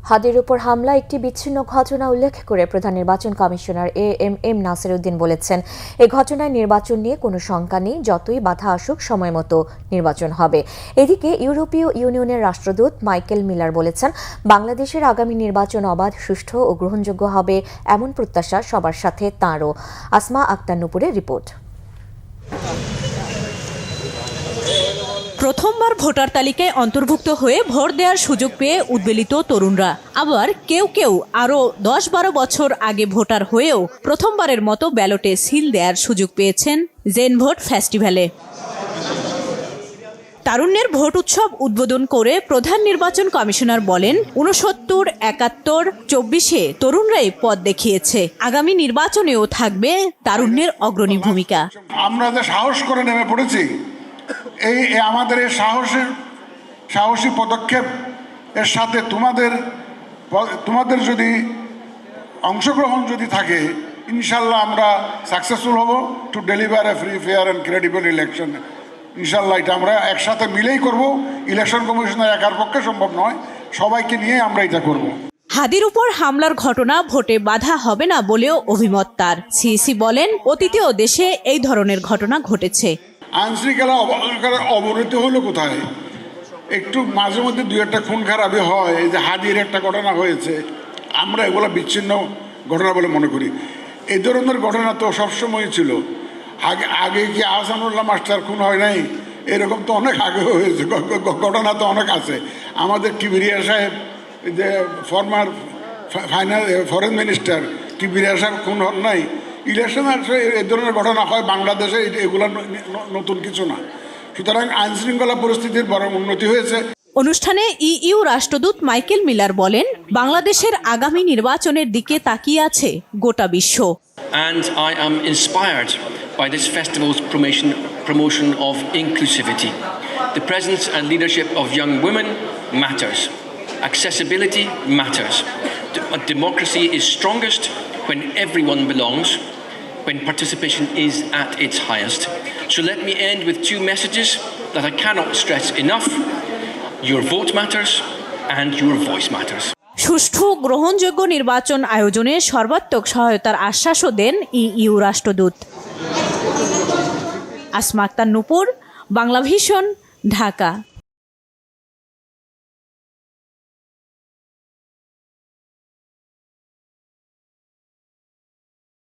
হাদির উপর হামলা একটি বিচ্ছিন্ন ঘটনা উল্লেখ করে প্রধান নির্বাচন কমিশনার এএমএম নাসির উদ্দিন বলেছেন, এই ঘটনায় নির্বাচন নিয়ে কোনো শঙ্কা নেই, যতই বাধা আসুক সময় মতো নির্বাচন হবে। এদিকে ইউরোপীয় ইউনিয়নের রাষ্ট্রদূত মাইকেল মিলার বলেছেন, বাংলাদেশের আগামী নির্বাচন অবাধ, সুষ্ঠু ও গ্রহণযোগ্য হবে এমন প্রত্যাশা সবার সাথে তাঁরও। আসমা আক্তার নুপুরের রিপোর্ট। প্রথমবার ভোটার তালিকায় অন্তর্ভুক্ত হয়ে ভোট দেওয়ার সুযোগ পেয়ে উদ্বেলিত তরুণরা, আবার কেউ কেউ আরও 10-12 বছর আগে ভোটার হয়েও প্রথমবারের মতো ব্যালটে সিল দেওয়ার সুযোগ পেয়েছেন জেন ভোট ফেস্টিভ্যালে। তারুণ্যের ভোট উৎসব উদ্বোধন করে প্রধান নির্বাচন কমিশনার বলেন, 69, 71, 24-এ তরুণরাই পথ দেখিয়েছে। আগামী নির্বাচনেও থাকবে তারুণ্যের অগ্রণী ভূমিকা। আমরা যে সাহস করে নেমে পড়েছি, এই আমাদের এই সাহসী পদক্ষেপ এর সাথে তোমাদের যদি অংশগ্রহণ যদি থাকে, ইনশাল্লাহ আমরা সাকসেসফুল হব to deliver A free, fair and credible election. ইনশাল্লাহ এটা আমরা একসাথে মিলেই করব। ইলেকশন কমিশনের একার পক্ষে সম্ভব নয়, সবাইকে নিয়ে আমরা এটা করব। হাদির উপর হামলার ঘটনা ভোটে বাধা হবে না বলেও অভিমত তার। সিইসি বলেন, অতীতেও দেশে এই ধরনের ঘটনা ঘটেছে। আইনশৃঙ্খলা অবনতি হলো কোথায়? একটু মাঝে মধ্যে দুই একটা খুন খারাপি হয়। এই যে হাদির একটা ঘটনা হয়েছে, আমরা এগুলো বিচ্ছিন্ন ঘটনা বলে মনে করি। এই ধরনের ঘটনা তো সবসময় ছিল। আগে কি আহসানুল্লাহ মাস্টার খুন হয় নাই? এরকম তো অনেক আগে হয়েছে, ঘটনা তো অনেক আছে। আমাদের কিবরিয়া সাহেব, যে ফরমার ফরেন মিনিস্টার কিবরিয়া সাহেব খুন হন নাই? ইলেকশন আসলে এই ধরনের ঘটনা হয় বাংলাদেশে, এগুলো নতুন কিছু না। সুতরাং আইনশৃঙ্খলা পরিস্থিতির বড় উন্নতি হয়েছে। অনুষ্ঠানে ইইউ রাষ্ট্রদূত মাইকেল মিলার বলেন, বাংলাদেশের আগামী নির্বাচনের দিকে তাকিয়ে আছে গোটা বিশ্ব। And I am inspired by this festival's promotion of inclusivity. The presence and leadership of young women matters. Accessibility matters. Democracy is strongest when everyone belongs, when participation is at its highest. So let me end with two messages that I cannot stress enough. Your vote matters and your voice matters. সুষ্ঠু গ্রহণযোগ্য নির্বাচন আয়োজনে সর্বাত্মক সহায়তার আশ্বাসও দেন EU রাষ্ট্রদূত। আসমা আক্তার নুপুর, বাংলাভিশন, ঢাকা।